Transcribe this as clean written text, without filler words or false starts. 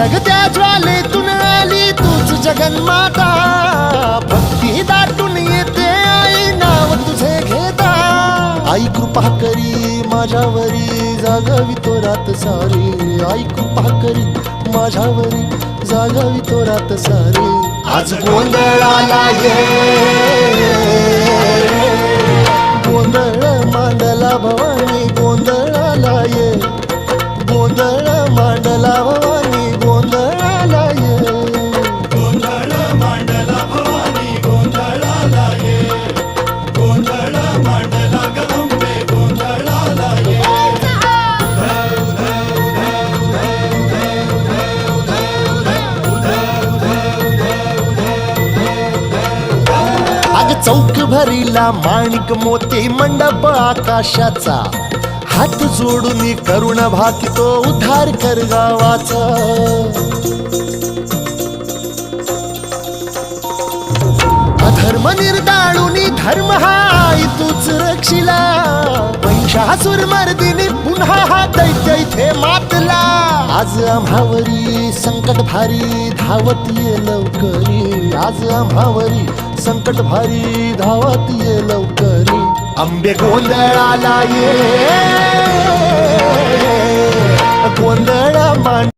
धगधगत्या ज्वालेतून आली तूच जगन्माता, भक्ती दाटून येते आई नाव तुझे घेता. आई कृपा करी माझ्यावरी जागावी तो रात सारी, आई कृपा करी माझ्यावरी जागावी तो रात सारी. आज गोंधळाला ये, गोंधळ मांडला भवानी गोंधळाला ये, गोंधळ मांडला भवानी गोंधळाला ये. गोंधळ मांडला भवानी गोंधळाला ये, गोंधळ मांडला गंबे गोंधळाला ये. अग चौक भरीला माणिक मोती मंडप आकाशाचा, हात जोडून करुण भाकितो उद्धार कर गावाचा. अधर्म निर्दाळून धर्म हा आई तूच रक्षिला, महिषासुर मर्दिनी पुन्हा हा दैत्य इथे मातला. आज आम्हावरी संकट भारी धावत ये लवकरी, आज आम्हावरी संकट भारी धावत ये लवकरी. अंबे गोंधळाला ये, गोंधळ मांड